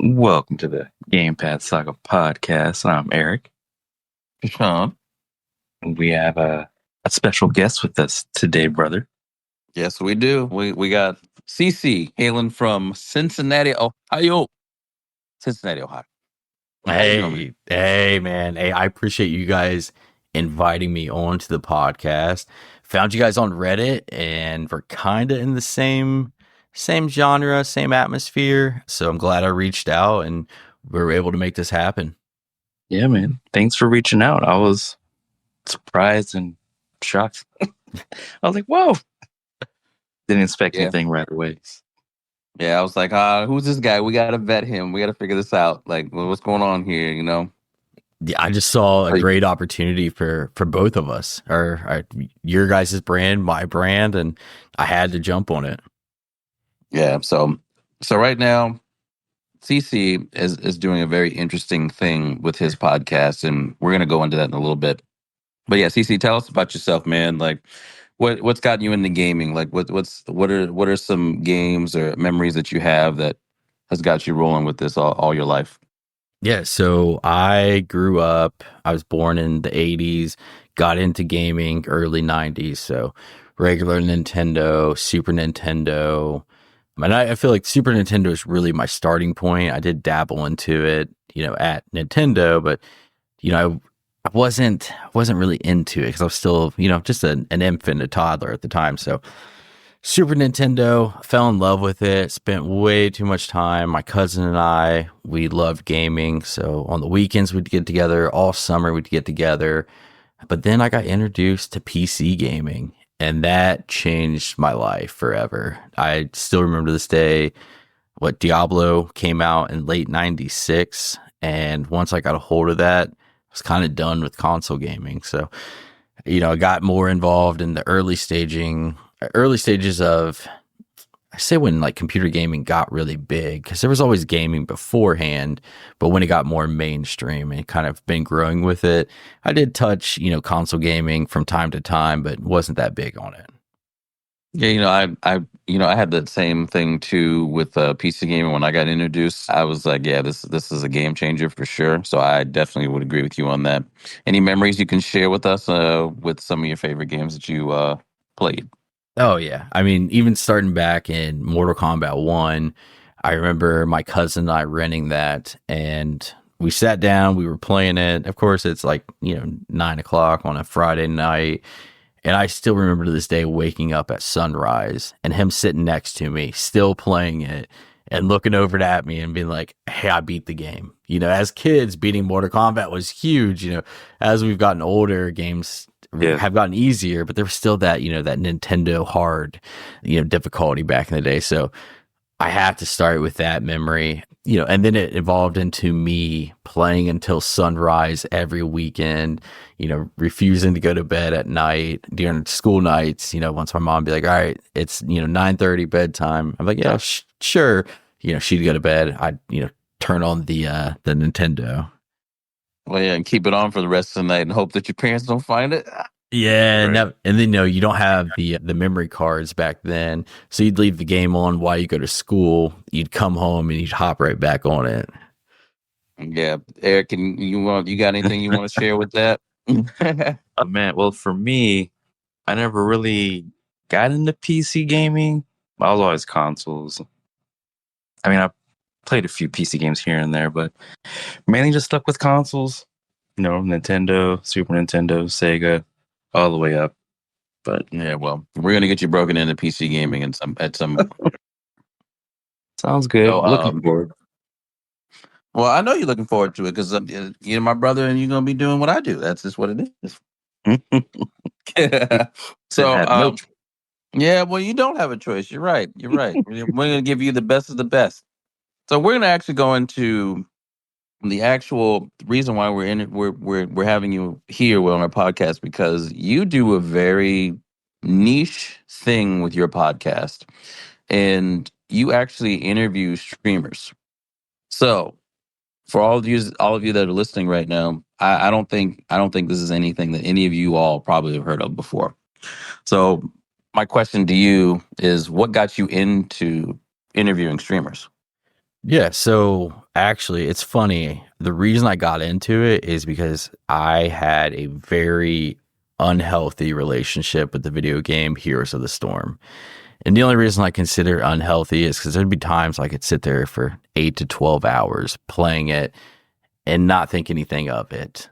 Welcome to the Gamepad Saga Podcast. I'm Eric. Sean. We have a special guest with us today, brother. Yes, we do. We got CC hailing from Cincinnati, Ohio. Cincinnati, Ohio. Hey, man. Hey, I appreciate you guys inviting me onto the podcast. Found you guys on Reddit, and we're kind of in the same genre, same atmosphere. So I'm glad I reached out, and we were able to make this happen. Yeah, man. Thanks for reaching out. I was surprised and shocked. I was like, whoa. Didn't expect anything right away. Yeah, I was like, who's this guy? We got to vet him. We got to figure this out. Like, what's going on here, you know? Yeah, I just saw a great opportunity for both of us, or your guys' brand, my brand, and I had to jump on it. Yeah, so right now, CC is doing a very interesting thing with his podcast, and we're going to go into that in a little bit. But yeah, CC, tell us about yourself, man. Like, what's gotten you into gaming? Like, what are some games or memories that you have that has got you rolling with this all your life? Yeah, so I grew up, I was born in the 80s, got into gaming early 90s, so regular Nintendo, Super Nintendo. And I feel like Super Nintendo is really my starting point. I did dabble into it, at Nintendo, but, I wasn't really into it because I was still, just an infant, a toddler at the time. So Super Nintendo, fell in love with it, spent way too much time. My cousin and I, we loved gaming. So on the weekends, we'd get together. All summer, we'd get together. But then I got introduced to PC gaming, and that changed my life forever. I still remember to this day what Diablo came out in late 96. And once I got a hold of that, I was kind of done with console gaming. So, I got more involved in the early stages of, I say, when like computer gaming got really big, because there was always gaming beforehand, but when it got more mainstream and kind of been growing with it, I did touch, console gaming from time to time, but wasn't that big on it. Yeah, I had that same thing too with PC gaming. When I got introduced, I was like, yeah, this is a game changer for sure. So I definitely would agree with you on that. Any memories you can share with us with some of your favorite games that you played? Oh, yeah. I mean, even starting back in Mortal Kombat 1, I remember my cousin and I renting that, and we sat down, we were playing it. Of course, it's like, 9 o'clock on a Friday night. And I still remember to this day waking up at sunrise and him sitting next to me, still playing it and looking over at me and being like, hey, I beat the game. As kids, beating Mortal Kombat was huge. As we've gotten older, games have gotten easier, but there was still that, that Nintendo hard, difficulty back in the day. So I have to start with that memory, and then it evolved into me playing until sunrise every weekend, refusing to go to bed at night during school nights. Once my mom be like, all right, it's, 9:30 bedtime. I'm like, yeah, sure. She'd go to bed. I'd, turn on the Nintendo. Well, yeah, and keep it on for the rest of the night and hope that your parents don't find it. Yeah, right. And then you don't have the memory cards back then, so you'd leave the game on while you go to school. You'd come home and you'd hop right back on it. Yeah, Eric, you got anything you want to share with that? Man, well, for me, I never really got into PC gaming. I was always consoles. I mean, I played a few PC games here and there, but mainly just stuck with consoles. Nintendo, Super Nintendo, Sega, all the way up. But yeah, well, we're gonna get you broken into PC gaming at some. Sounds good. So, looking forward. Well, I know you're looking forward to it because you're my brother, and you're gonna be doing what I do. That's just what it is. So, yeah, well, you don't have a choice. You're right. We're gonna give you the best of the best. So we're gonna actually go into the actual reason why we're having you here on our podcast, because you do a very niche thing with your podcast, and you actually interview streamers. So for all of you that are listening right now, I don't think this is anything that any of you all probably have heard of before. So my question to you is, what got you into interviewing streamers? Yeah, so actually, it's funny. The reason I got into it is because I had a very unhealthy relationship with the video game Heroes of the Storm. And the only reason I consider it unhealthy is because there'd be times I could sit there for 8 to 12 hours playing it and not think anything of it.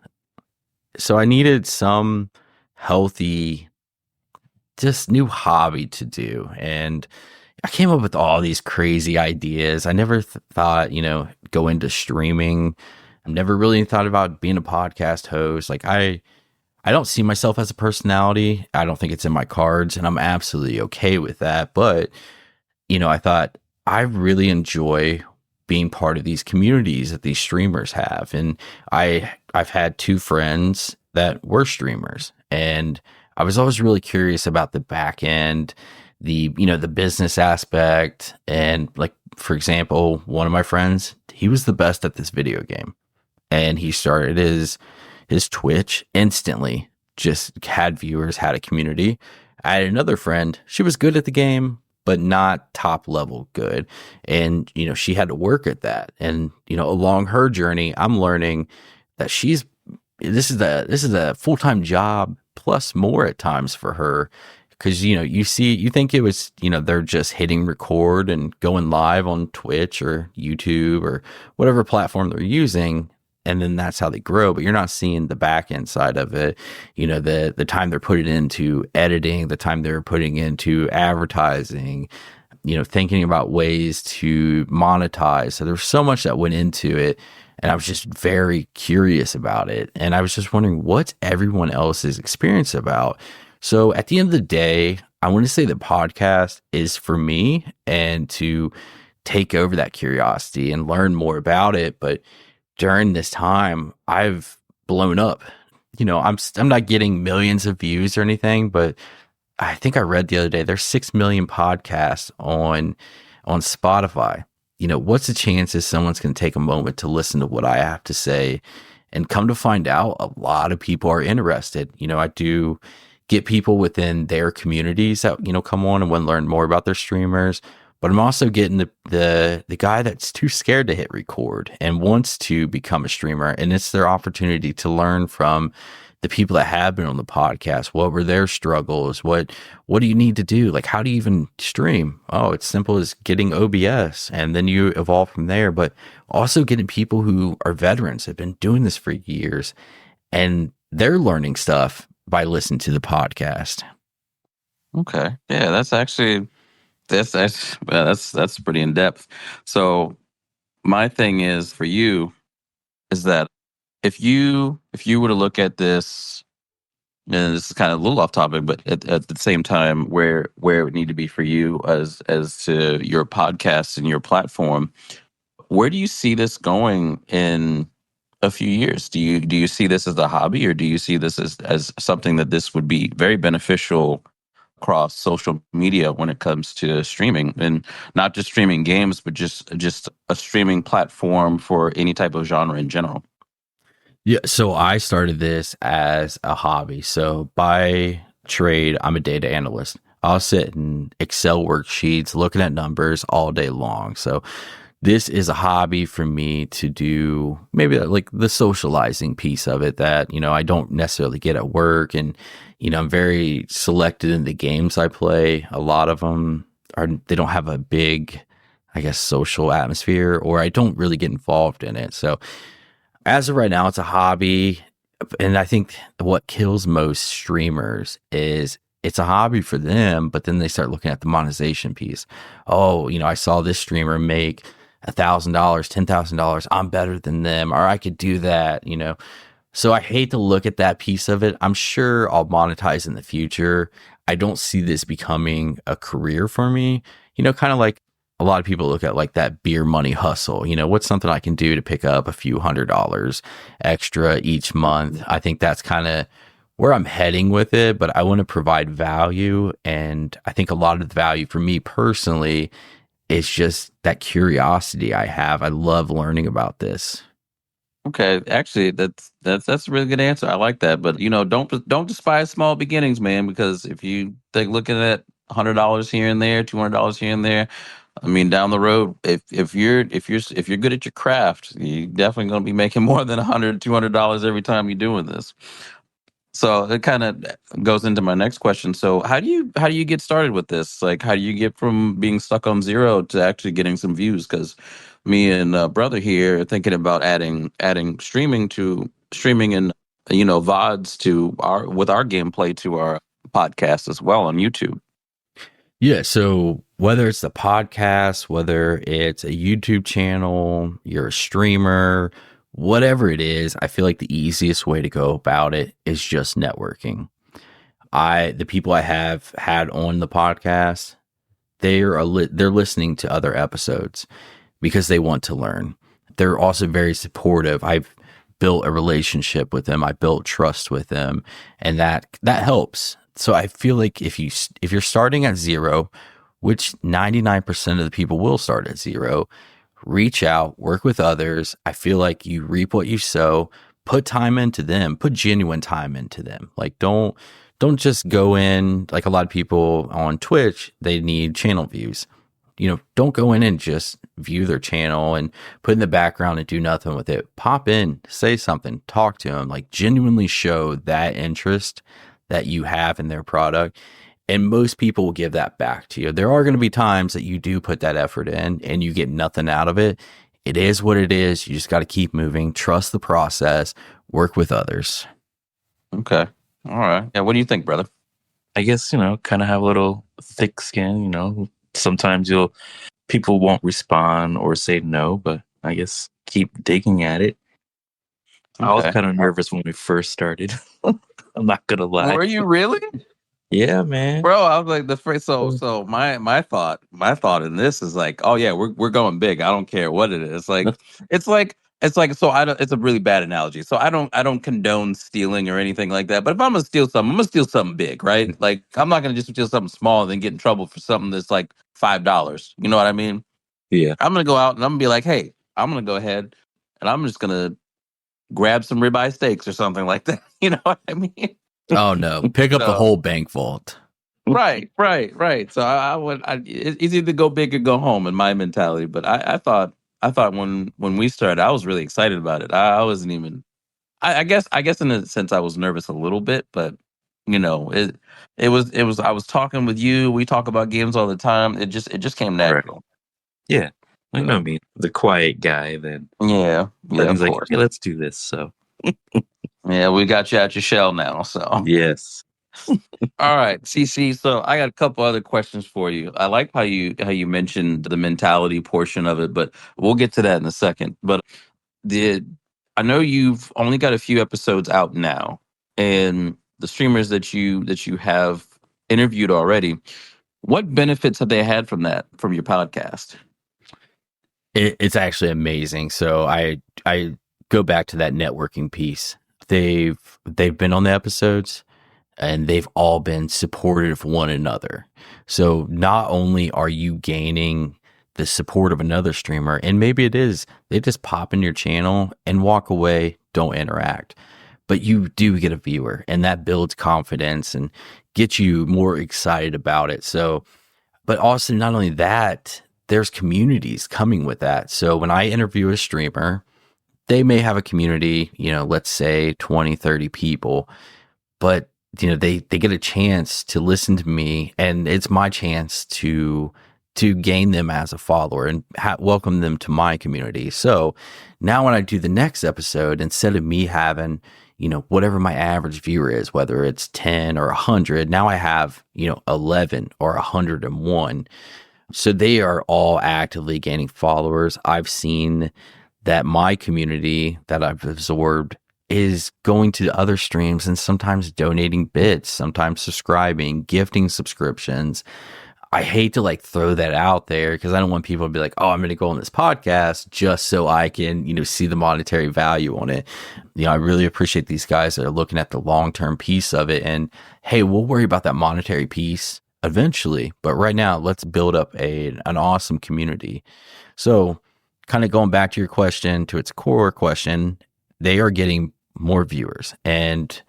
So I needed some healthy, just new hobby to do. And I came up with all these crazy ideas. I never thought, go into streaming. I've never really thought about being a podcast host. Like I don't see myself as a personality. I don't think it's in my cards, and I'm absolutely okay with that. But, I thought I really enjoy being part of these communities that these streamers have. And I've had two friends that were streamers, and I was always really curious about the back end, the business aspect. And like, for example, one of my friends, he was the best at this video game, and he started his Twitch instantly, just had viewers, had a community. I had another friend, she was good at the game, but not top level good. And, she had to work at that. And, along her journey, I'm learning that this is a full-time job plus more at times for her. Cause you think it was, they're just hitting record and going live on Twitch or YouTube or whatever platform they're using. And then that's how they grow, but you're not seeing the back end side of it. The time they're putting into editing, the time they're putting into advertising, thinking about ways to monetize. So there's so much that went into it. And I was just very curious about it. And I was just wondering what's everyone else's experience about. So at the end of the day, I want to say the podcast is for me and to take over that curiosity and learn more about it. But during this time, I've blown up. I'm not getting millions of views or anything, but I think I read the other day there's 6 million podcasts on Spotify. What's the chances someone's going to take a moment to listen to what I have to say? And come to find out, a lot of people are interested. I do get people within their communities that come on and want to learn more about their streamers. But I'm also getting the guy that's too scared to hit record and wants to become a streamer. And it's their opportunity to learn from the people that have been on the podcast. What were their struggles? What do you need to do? Like, how do you even stream? Oh, it's simple as getting OBS, and then you evolve from there. But also getting people who are veterans, have been doing this for years, and they're learning stuff by listening to the podcast. Okay. Yeah, that's actually that's pretty in depth. So my thing is for you is that if you were to look at this, and this is kind of a little off topic, but at the same time, where it would need to be for you as to your podcast and your platform, where do you see this going in a few years? Do you see this as a hobby, or do you see this as something that this would be very beneficial across social media when it comes to streaming, and not just streaming games, but just a streaming platform for any type of genre in general? Yeah, so I started this as a hobby. So by trade, I'm a data analyst. I'll sit in Excel worksheets looking at numbers all day long. So this is a hobby for me to do, maybe like the socializing piece of it that, I don't necessarily get at work. And, I'm very selected in the games I play. A lot of them they don't have a big, I guess, social atmosphere, or I don't really get involved in it. So as of right now, it's a hobby. And I think what kills most streamers is it's a hobby for them, but then they start looking at the monetization piece. Oh, I saw this streamer make $1,000, $10,000. I'm better than them, or I could do that, So I hate to look at that piece of it. I'm sure I'll monetize in the future. I don't see this becoming a career for me, kind of like a lot of people look at like that beer money hustle. What's something I can do to pick up a few $100 extra each month? I think that's kind of where I'm heading with it, but I want to provide value. And I think a lot of the value for me personally is just that curiosity I have. I love learning about this. Okay, actually, that's a really good answer. I like that, but don't despise small beginnings, man. Because if you looking at $100 here and there, $200 here and there, I mean, down the road, if you're good at your craft, you're definitely going to be making more than $100, $200 every time you're doing this. So it kind of goes into my next question. So how do you get started with this? Like, how do you get from being stuck on zero to actually getting some views? Because me and brother here are thinking about adding streaming and VODs to our gameplay to our podcast as well on YouTube. Yeah, so whether it's the podcast, whether it's a YouTube channel, you're a streamer, whatever it is, I feel like the easiest way to go about it is just networking. The people I have had on the podcast, they're listening to other episodes because they want to learn. They're also very supportive. I've built a relationship with them. I built trust with them, and that helps. So I feel like if you're starting at zero, which 99% of the people will start at zero, reach out, work with others. I feel like you reap what you sow. Put time into them. Put genuine time into them. Like don't just go in like a lot of people on Twitch. They need channel views. Don't go in and just view their channel and put in the background and do nothing with it. Pop in, say something, talk to them. Like genuinely show that interest that you have in their product. And most people will give that back to you. There are going to be times that you do put that effort in and you get nothing out of it. It is what it is. You just got to keep moving, trust the process, work with others. Okay. All right. Yeah. What do you think, brother? I guess, kind of have a little thick skin, sometimes people won't respond or say no, but I guess keep digging at it. Okay. I was kind of nervous when we first started. I'm not gonna lie. Were you really? Yeah, man. Bro, I was like the first. So my thought in this is like, oh yeah, we're going big. I don't care what it is. Like it's like so I don't. It's a really bad analogy. So I don't condone stealing or anything like that. But if I'm gonna steal something, I'm gonna steal something big, right? Like I'm not gonna just steal something small and then get in trouble for something that's like $5. You know what I mean? Yeah. I'm gonna go out and I'm gonna be like, hey, I'm gonna go ahead and I'm just gonna grab some ribeye steaks or something like that. You know what I mean? Oh no! Pick up the whole bank vault. Right. So it's either go big or go home in my mentality. But I thought when we started, I was really excited about it. I wasn't even. I guess in a sense I was nervous a little bit, but it was. I was talking with you. We talk about games all the time. It just came natural. Right. Yeah, I know me, the quiet guy. Then yeah. He's like, hey, let's do this. So. Yeah, we got you out your shell now. So yes. All right, CC. So I got a couple other questions for you. I like how you mentioned the mentality portion of it, but we'll get to that in a second. But I know you've only got a few episodes out now, and the streamers that you have interviewed already, what benefits have they had from your podcast? It's actually amazing. So I go back to that networking piece. They've been on the episodes and they've all been supportive of one another. So not only are you gaining the support of another streamer, and maybe it is they just pop in your channel and walk away, don't interact, but you do get a viewer, and that builds confidence and gets you more excited about it. So, but also not only that, there's communities coming with that. So when I interview a streamer, they may have a community, let's say 20, 30 people, but they get a chance to listen to me, and it's my chance to gain them as a follower and welcome them to my community. So now when I do the next episode, instead of me having, whatever my average viewer is, whether it's 10 or 100, now I have, 11 or 101. So they are all actively gaining followers. I've seen that my community that I've absorbed is going to other streams and sometimes donating bits, sometimes subscribing, gifting subscriptions. I hate to throw that out there because I don't want people to be like, oh, I'm going to go on this podcast just so I can, see the monetary value on it. I really appreciate these guys that are looking at the long-term piece of it. And hey, we'll worry about that monetary piece eventually. But right now, let's build up an awesome community. So kind of going back to your question, to its core question, they are getting more viewers. And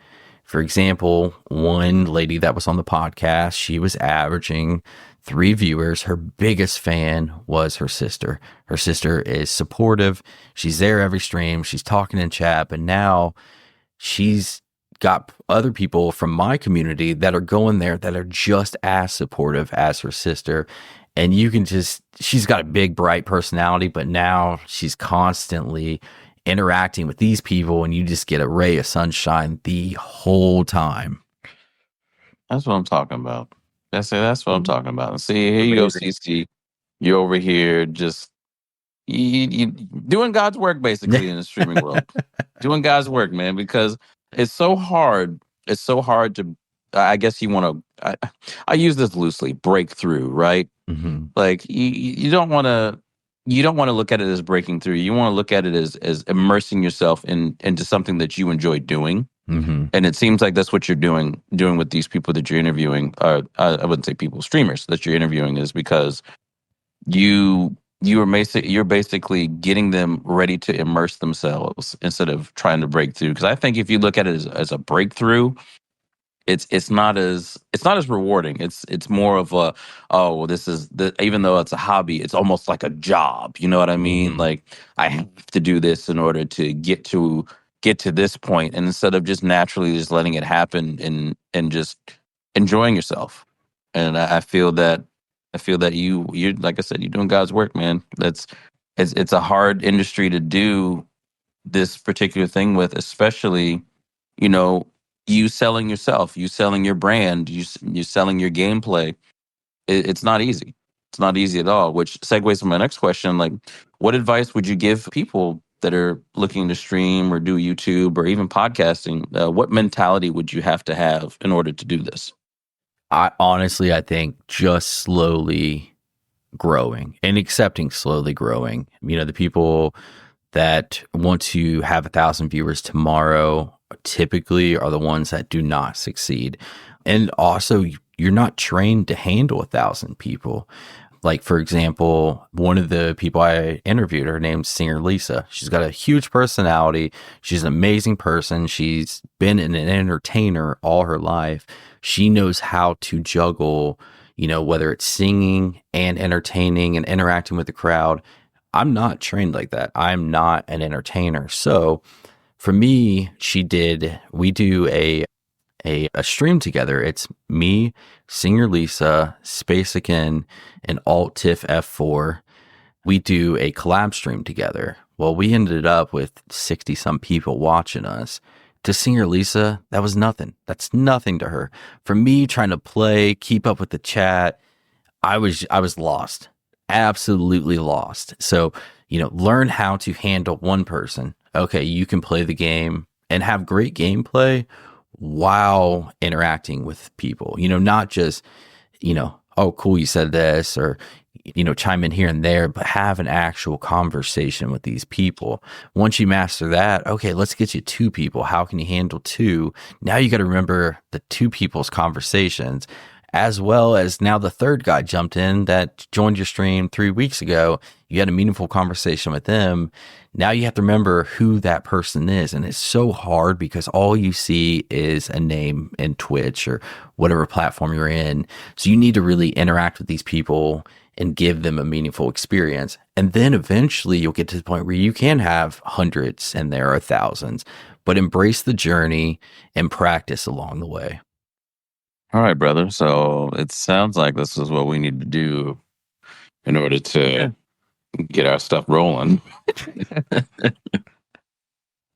for example, one lady that was on the podcast, she was averaging 3 viewers. Her biggest fan was her sister. Her sister is supportive. She's there every stream. She's talking in chat, but now she's got other people from my community that are going there that are just as supportive as her sister. And you can just, she's got a big, bright personality, but now she's constantly interacting with these people, and you just get a ray of sunshine the whole time. That's what I'm talking about. That's what I'm talking about. See, here you go, CC. You're over here just you doing God's work basically in the streaming world. Doing God's work, man, because it's so hard. It's so hard to, I guess you want to, I use this loosely, break through, right? Mm-hmm. Like you don't want to look at it as breaking through. You want to look at it as immersing yourself into something that you enjoy doing. Mm-hmm. And it seems like that's what you're doing with these people that you're interviewing. I wouldn't say people, streamers that you're interviewing, is because you're basically getting them ready to immerse themselves instead of trying to break through. Because I think if you look at it as a breakthrough, it's not as rewarding. It's more of a, oh, well, this is even though it's a hobby, it's almost like a job. You know what I mean? Mm-hmm. Like, I have to do this in order to get to this point, and instead of just naturally just letting it happen and just enjoying yourself. And I feel that you're, like I said, you're doing God's work, man. It's a hard industry to do this particular thing with, especially, you selling yourself, you selling your brand, you selling your gameplay. It's not easy. It's not easy at all, which segues to my next question. Like, what advice would you give people that are looking to stream or do YouTube or even podcasting? What mentality would you have to have in order to do this? I think just slowly growing and accepting slowly growing. The people that want to have 1,000 viewers tomorrow typically are the ones that do not succeed. And also, you're not trained to handle 1,000 people. Like, for example, one of the people I interviewed, her name's Singer Lisa. She's got a huge personality. She's an amazing person. She's been an entertainer all her life. She knows how to juggle, whether it's singing and entertaining and interacting with the crowd. I'm not trained like that. I'm not an entertainer. So for me, we do a stream together. It's me, Singer Lisa, Spaceakin, and Alt Tiff F4. We do a collab stream together. Well, we ended up with 60 some people watching us. To Singer Lisa, that was nothing. That's nothing to her. For me, trying to play, keep up with the chat, I was lost. Absolutely lost. So, learn how to handle one person. Okay, you can play the game and have great gameplay while interacting with people. Not just, oh, cool, you said this, or, chime in here and there, but have an actual conversation with these people. Once you master that, okay, let's get you 2 people. How can you handle 2? Now you got to remember the 2 people's conversations, as well as now the 3rd guy jumped in that joined your stream 3 weeks ago. You had a meaningful conversation with them. Now you have to remember who that person is. And it's so hard because all you see is a name in Twitch or whatever platform you're in. So you need to really interact with these people and give them a meaningful experience. And then eventually you'll get to the point where you can have hundreds and there are thousands, but embrace the journey and practice along the way. All right, brother. So it sounds like this is what we need to do in order to get our stuff rolling.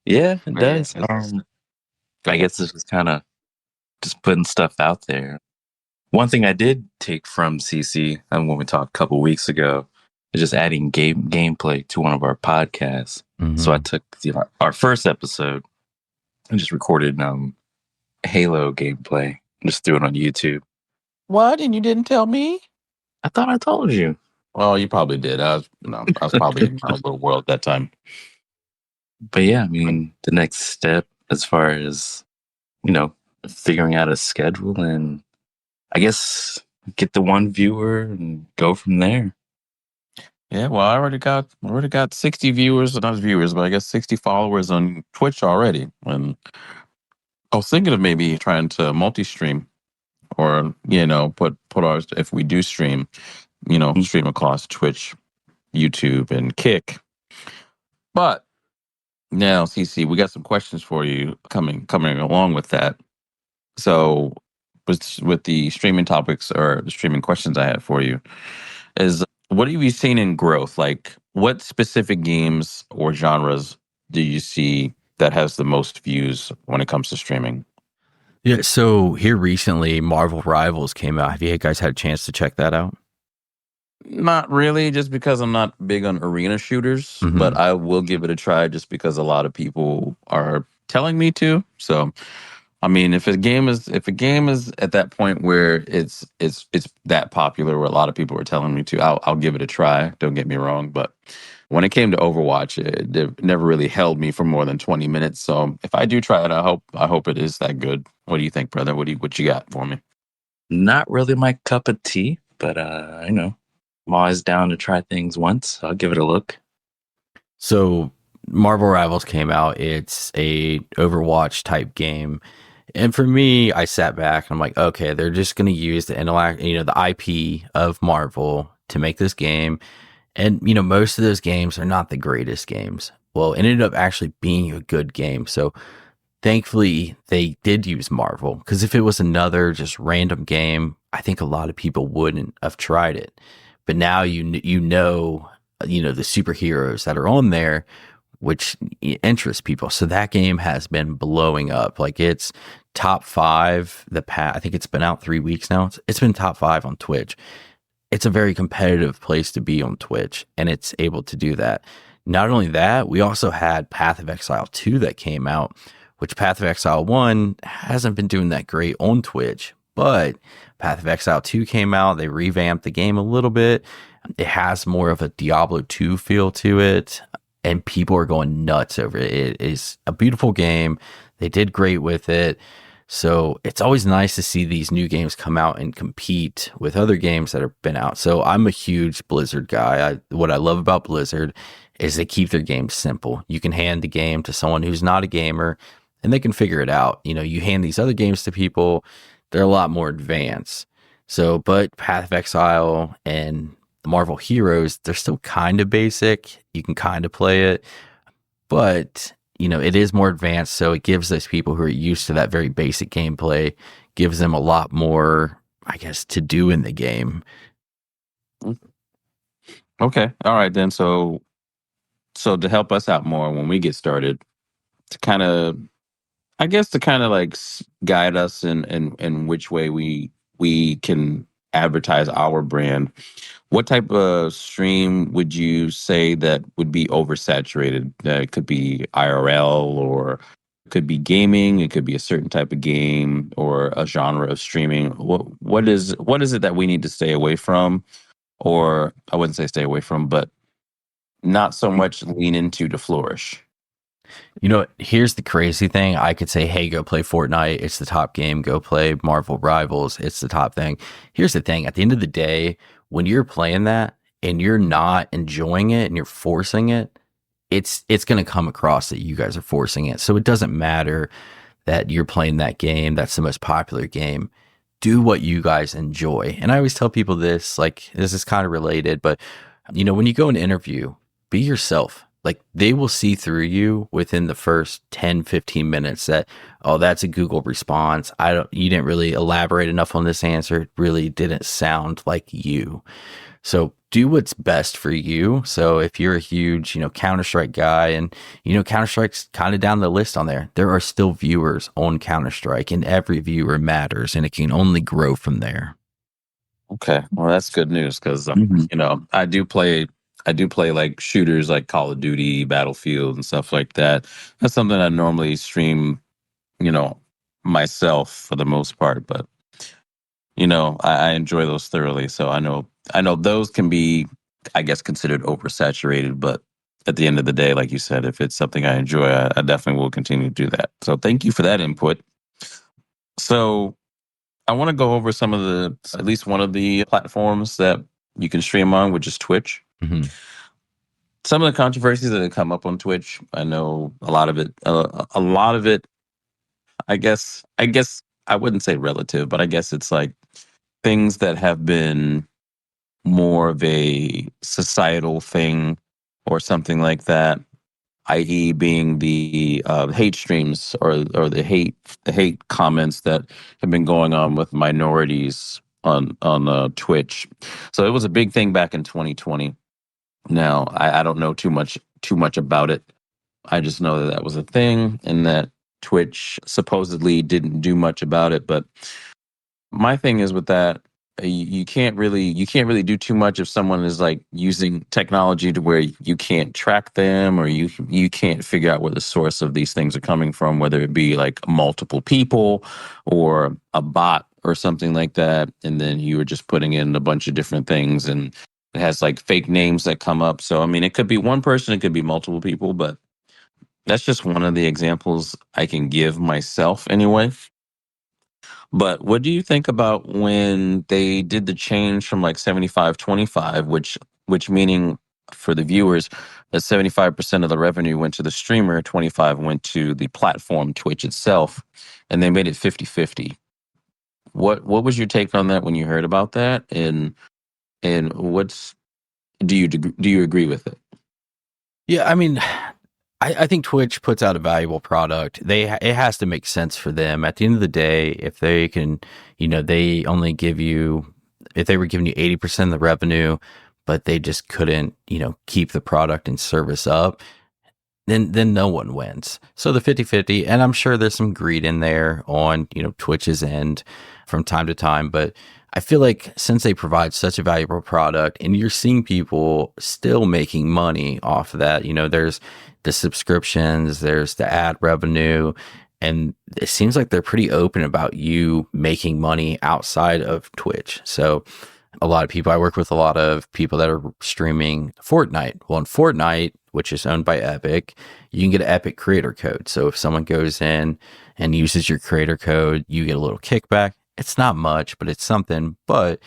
Yeah, it does. I guess this is kind of just putting stuff out there. One thing I did take from CC, and when we talked a couple weeks ago, is just adding gameplay to one of our podcasts. Mm-hmm. So I took our first episode and just recorded Halo gameplay. Just threw it on YouTube. What? And you didn't tell me? I thought I told you. Well, you probably did. I was probably in my little world at that time. But yeah, I mean, the next step as far as, figuring out a schedule and I guess get the 1 viewer and go from there. Yeah, well, I already got 60 viewers, not viewers, but I guess 60 followers on Twitch already. And I was thinking of maybe trying to multi-stream or put ours if we do stream, stream across Twitch, YouTube, and Kick. But now, CC, we got some questions for you coming along with that. So, with the streaming topics or the streaming questions I had for you is, what have you seen in growth? Like, what specific games or genres do you see that has the most views when it comes to streaming? Yeah, so here recently, Marvel Rivals came out. Have you guys had a chance to check that out? Not really, just because I'm not big on arena shooters, but I will give it a try just because a lot of people are telling me to. So, I mean, if a game is at that point where it's that popular, where a lot of people are telling me to, I'll give it a try. Don't get me wrong, but when it came to Overwatch, it never really held me for more than 20 minutes. So if I do try it, I hope it is that good. What do you think, brother? What you got for me? Not really my cup of tea, but I'm always down to try things once. So I'll give it a look. So Marvel Rivals came out. It's a Overwatch type game. And for me, I sat back and I'm like, okay, they're just going to use the IP of Marvel to make this game. And, most of those games are not the greatest games. Well, it ended up actually being a good game. So thankfully, they did use Marvel, because if it was another just random game, I think a lot of people wouldn't have tried it. But now the superheroes that are on there, which interests people. So that game has been blowing up. Like, it's top 5. I think it's been out 3 weeks now. It's been top 5 on Twitch. It's a very competitive place to be on Twitch, and it's able to do that. Not only that, we also had Path of Exile 2 that came out, which Path of Exile 1 hasn't been doing that great on Twitch, but Path of Exile 2 came out. They revamped the game a little bit. It has more of a Diablo 2 feel to it, and people are going nuts over it. It is a beautiful game. They did great with it. So it's always nice to see these new games come out and compete with other games that have been out. So I'm a huge Blizzard guy. What I love about Blizzard is they keep their games simple. You can hand the game to someone who's not a gamer and they can figure it out. You hand these other games to people, they're a lot more advanced. So, but Path of Exile and the Marvel Heroes, they're still kind of basic. You can kind of play it, but it is more advanced, so it gives those people who are used to that very basic gameplay, gives them a lot more, I guess, to do in the game. Okay. All right, then. So to help us out more when we get started, to kind of like guide us in which way we can advertise our brand, what type of stream would you say that would be oversaturated? It could be IRL, or it could be gaming. It could be a certain type of game or a genre of streaming. What is it that we need to stay away from? Or I wouldn't say stay away from, but not so much lean into to flourish. Here's the crazy thing. I could say, hey, go play Fortnite. It's the top game. Go play Marvel Rivals. It's the top thing. Here's the thing. At the end of the day, when you're playing that and you're not enjoying it and you're forcing it, it's going to come across that you guys are forcing it. So it doesn't matter that you're playing that game. That's the most popular game. Do what you guys enjoy. And I always tell people this, like, this is kind of related, but when you go and interview, be yourself. Like, they will see through you within the first 10, 15 minutes that, oh, that's a Google response. You didn't really elaborate enough on this answer. It really didn't sound like you. So do what's best for you. So if you're a huge, Counter-Strike guy, and, Counter-Strike's kind of down the list on there are still viewers on Counter-Strike, and every viewer matters, and it can only grow from there. Okay. Well, that's good news, because, I do play like shooters like Call of Duty, Battlefield, and stuff like that. That's something I normally stream, myself for the most part. But, I enjoy those thoroughly. So I know those can be, I guess, considered oversaturated. But at the end of the day, like you said, if it's something I enjoy, I definitely will continue to do that. So thank you for that input. So I want to go over at least one of the platforms that you can stream on, which is Twitch. Mm-hmm. Some of the controversies that have come up on Twitch, I know a lot of it. I guess I wouldn't say relative, but I guess it's like things that have been more of a societal thing or something like that, i.e., being the hate streams or the hate comments that have been going on with minorities on Twitch. So it was a big thing back in 2020. Now I don't know too much about it. I just know that that was a thing and that Twitch supposedly didn't do much about it. But my thing is with that, you can't really do too much if someone is like using technology to where you can't track them, or you can't figure out where the source of these things are coming from, whether it be like multiple people or a bot or something like that, and then you were just putting in a bunch of different things and it has like fake names that come up. So I mean, it could be one person, it could be multiple people, but that's just one of the examples I can give myself anyway. But what do you think about when they did the change from like 75-25, which meaning for the viewers that 75% of the revenue went to the streamer, 25 went to the platform Twitch itself, and they made it 50-50. What was your take on that when you heard about that? And what's do you agree with it? Yeah, I mean, I think Twitch puts out a valuable product. It has to make sense for them. At the end of the day, if they can, they only give you, if they were giving you 80% of the revenue, but they just couldn't, keep the product and service up, then no one wins. So the 50-50, and I'm sure there's some greed in there on, Twitch's end from time to time, but I feel like since they provide such a valuable product and you're seeing people still making money off of that, there's the subscriptions, there's the ad revenue, and it seems like they're pretty open about you making money outside of Twitch. So a lot of people, I work with a lot of people that are streaming Fortnite. Well, in Fortnite, which is owned by Epic, you can get an Epic creator code. So if someone goes in and uses your creator code, you get a little kickback. It's not much, but it's something. But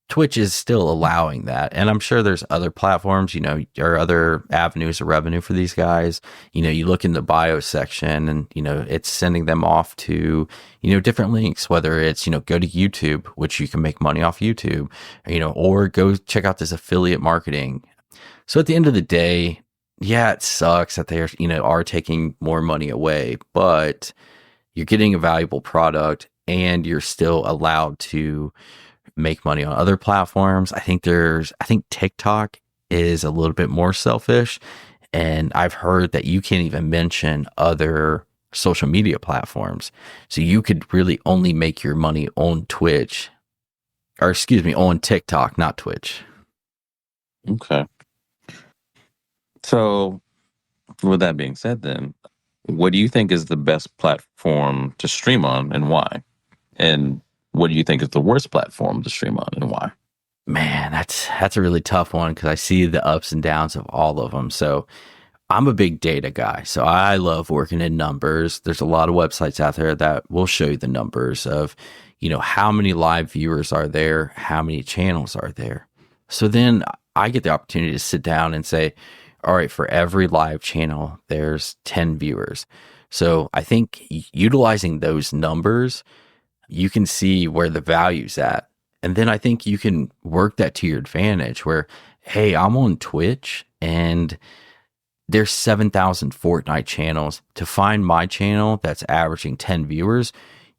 Twitch is still allowing that. And I'm sure there's other platforms, or other avenues of revenue for these guys. You look in the bio section and, it's sending them off to, different links, whether it's, go to YouTube, which you can make money off YouTube, or go check out this affiliate marketing. So at the end of the day, yeah, it sucks that they are taking more money away, but you're getting a valuable product and you're still allowed to make money on other platforms. I think TikTok is a little bit more selfish, and I've heard that you can't even mention other social media platforms. So you could really only make your money on on TikTok, not Twitch. Okay. So with that being said, then what do you think is the best platform to stream on and why? And what do you think is the worst platform to stream on and why? Man, that's a really tough one because I see the ups and downs of all of them. So I'm a big data guy. So I love working in numbers. There's a lot of websites out there that will show you the numbers of, how many live viewers are there, how many channels are there. So then I get the opportunity to sit down and say, all right, for every live channel, there's 10 viewers. So I think utilizing those numbers, you can see where the value's at. And then I think you can work that to your advantage where, hey, I'm on Twitch and there's 7,000 Fortnite channels. To find my channel that's averaging 10 viewers,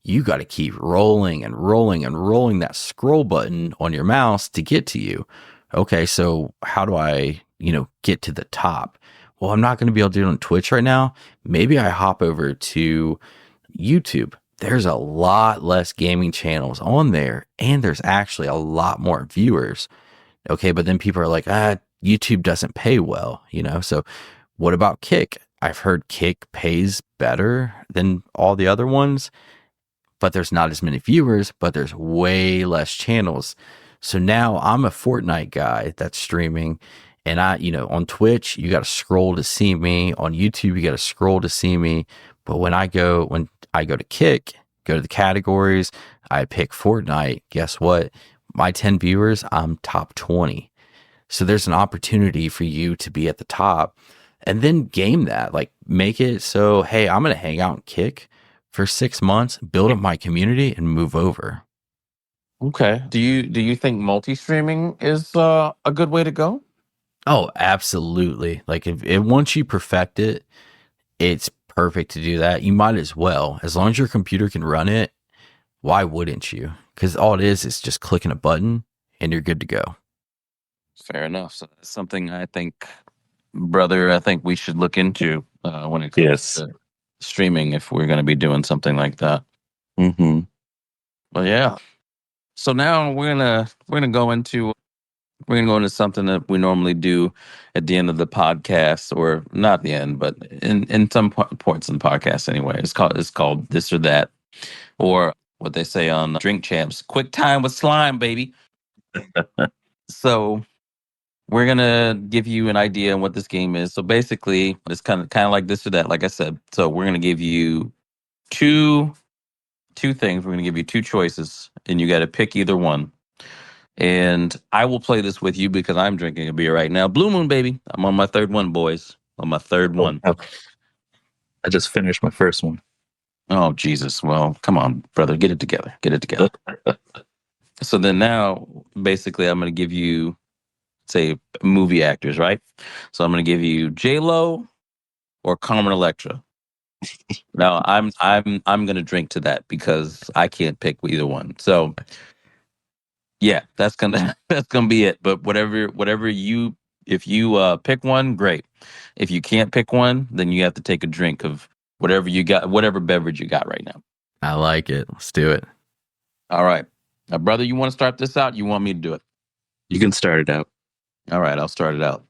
you got to keep rolling and rolling and rolling that scroll button on your mouse to get to you. Okay, so how do I, get to the top? Well, I'm not going to be able to do it on Twitch right now. Maybe I hop over to YouTube. There's a lot less gaming channels on there, and there's actually a lot more viewers. Okay, but then people are like, YouTube doesn't pay well, So what about Kick? I've heard Kick pays better than all the other ones, but there's not as many viewers, but there's way less channels. So now I'm a Fortnite guy that's streaming, and on Twitch, you got to scroll to see me. On YouTube, you got to scroll to see me. But when I go to Kick, go to the categories, I pick Fortnite, guess what? My 10 viewers, I'm top 20. So there's an opportunity for you to be at the top and then game that, like make it so, hey, I'm going to hang out and Kick, for 6 months, build up my community, and move over. Okay. Do you think multi-streaming is a good way to go? Oh, absolutely. Like if once you perfect it, it's perfect to do that. You might as well. As long as your computer can run it, why wouldn't you? Because all it is just clicking a button and you're good to go. Fair enough. So that's something I think, brother, I think we should look into when it comes to streaming if we're going to be doing something like that. Mm-hmm. But yeah. So now we're gonna go into something that we normally do at the end of the podcast, or not the end, but in some points in the podcast anyway. It's called This or That, or what they say on Drink Champs, quick time with slime, baby. So we're gonna give you an idea on what this game is. So basically, it's kind of like This or That, like I said. So we're gonna give you two things. We're gonna give you two choices, and you got to pick either one. And I will play this with you because I'm drinking a beer right now. Blue Moon, baby. I'm on my third one, boys. On my third one. I just finished my first one. Oh, Jesus. Well, come on, brother. Get it together. Get it together. So then now, basically, I'm going to give you, say, movie actors, right? So I'm going to give you J-Lo or Carmen Electra. Now, I'm going to drink to that because I can't pick either one. So yeah, that's gonna be it. But whatever you, if you pick one, great. If you can't pick one, then you have to take a drink of whatever you got, whatever beverage you got right now. I like it. Let's do it. All right, now, brother, you want to start this out? You want me to do it? You can start it out. All right, I'll start it out.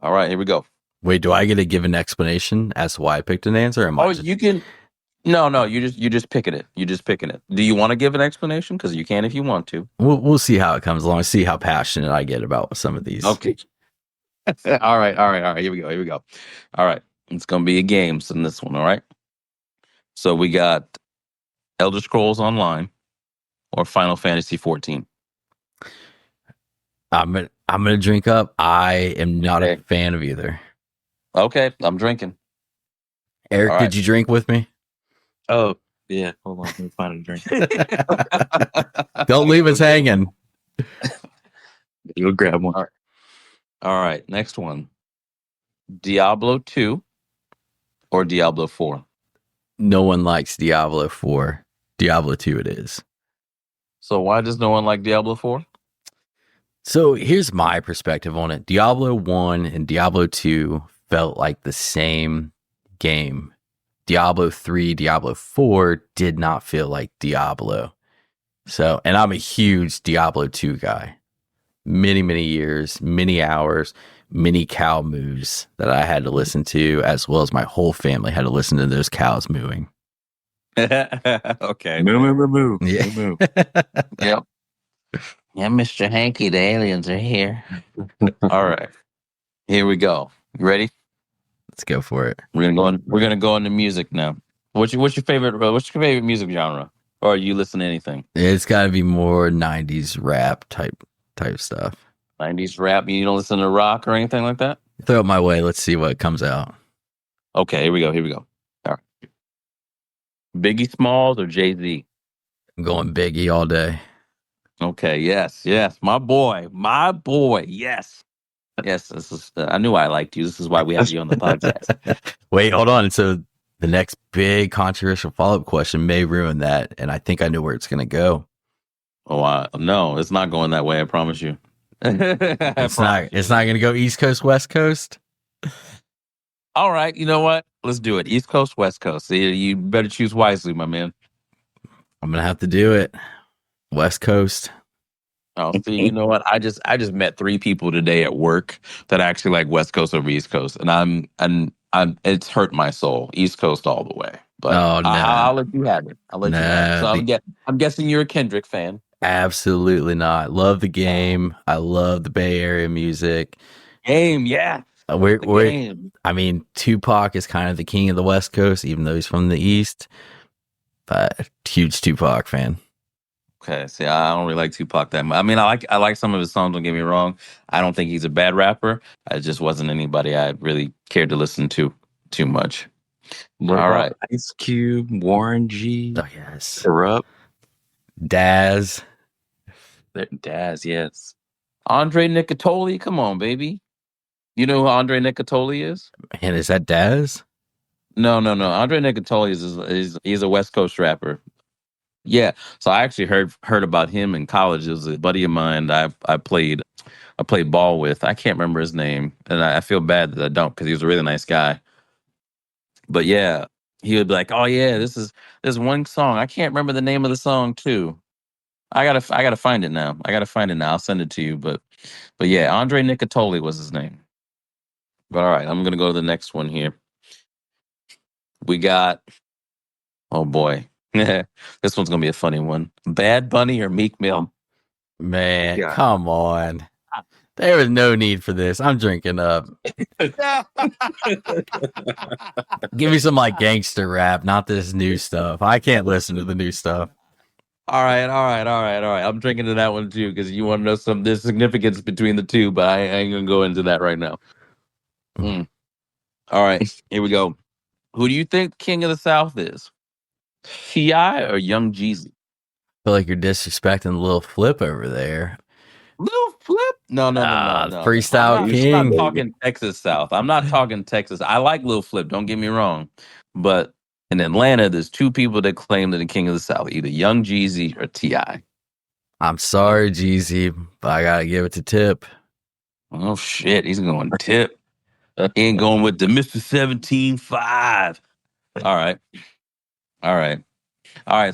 All right, here we go. Wait, do I get to give an explanation as to why I picked an answer? Or you can. No, you just picking it. You just picking it. Do you want to give an explanation? Because you can if you want to. We'll see how it comes along. See how passionate I get about some of these. Okay. All right. Here we go. All right, it's gonna be a game in this one. All right. So we got Elder Scrolls Online or Final Fantasy 14. I'm gonna drink up. I am not a fan of either. Okay, I'm drinking. Eric, did you drink with me? Oh, yeah. Hold on. Let me find a drink. Don't leave us hanging. You'll grab one. All right. Next one. Diablo 2 or Diablo 4? No one likes Diablo 4. Diablo 2 it is. So why does no one like Diablo 4? So here's my perspective on it. Diablo 1 and Diablo 2 felt like the same game. Diablo 3, Diablo 4 did not feel like Diablo. So, and I'm a huge Diablo 2 guy. Many, many years, many hours, many cow moos that I had to listen to, as well as my whole family had to listen to those cows mooing. Okay. Moo. Yeah. Moo. Yep. Yeah, Mr. Hanky, the aliens are here. All right. Here we go. You ready? Let's go for it. We're gonna go into music now. What's your favorite music genre? Or you listen to anything? It's got to be more 90s rap type stuff. 90s rap. You don't listen to rock or anything like that? Throw it my way. Let's see what comes out. Okay, here we go. All right. Biggie Smalls or Jay-Z? I'm going Biggie all day. Okay, yes. My boy. Yes. Yes, this is. I knew I liked you. This is why we have you on the podcast. Wait, hold on. So the next big controversial follow-up question may ruin that, and I think I know where it's going to go. Oh, no, it's not going that way. I promise you. It's not going to go East Coast, West Coast. All right, you know what? Let's do it. East Coast, West Coast. See, you better choose wisely, my man. I'm going to have to do it. West Coast. Oh, see, you know what? I just met 3 people today at work that actually like West Coast over East Coast, and I'm it's hurt my soul. East Coast all the way. But oh, no. I'll let you have it. So I'm guessing you're a Kendrick fan. Absolutely not. Love the game. I love the Bay Area music. Game, yeah. Game. I mean, Tupac is kind of the king of the West Coast, even though he's from the East. But huge Tupac fan. Okay, see, I don't really like Tupac that much. I mean, I like some of his songs. Don't get me wrong. I don't think he's a bad rapper. I just wasn't anybody I really cared to listen to too much. What All about right. Ice Cube, Warren G, Oh yes, Corrupt, Daz. Daz? Yes. Andre Nicotoli, come on, baby. You know who Andre Nicotoli is? And is that Daz? No. Andre Nicotoli is he's a West Coast rapper. Yeah. So I actually heard about him in college. It was a buddy of mine that I played ball with. I can't remember his name, and I feel bad that I don't because he was a really nice guy. But yeah, he would be like, "Oh yeah, this one song. I can't remember the name of the song too. I gotta find it now. I gotta find it now. I'll send it to you. But yeah, Andre Nicotoli was his name. But all right, I'm gonna go to the next one here. We got oh boy, this one's gonna be a funny one. Bad Bunny or Meek Mill? Man, Yeah. come on. There was no need for this. I'm drinking up. Give me some like gangster rap, not this new stuff. I can't listen to the new stuff. All right. I'm drinking to that one too because you want to know there's significance between the two, but I ain't gonna go into that right now. Mm. All right, here we go. Who do you think King of the South is? T.I. or Young Jeezy? Feel like you're disrespecting Lil Flip over there. Lil Flip? No. Freestyle I'm King. not talking Texas South. I'm not talking Texas. I like Lil Flip. Don't get me wrong, but in Atlanta, there's two people that claim they're the King of the South: either Young Jeezy or T.I. I'm sorry, Jeezy, but I gotta give it to Tip. Oh shit, he's going Tip. He ain't going with the Mr. 17-5. All right.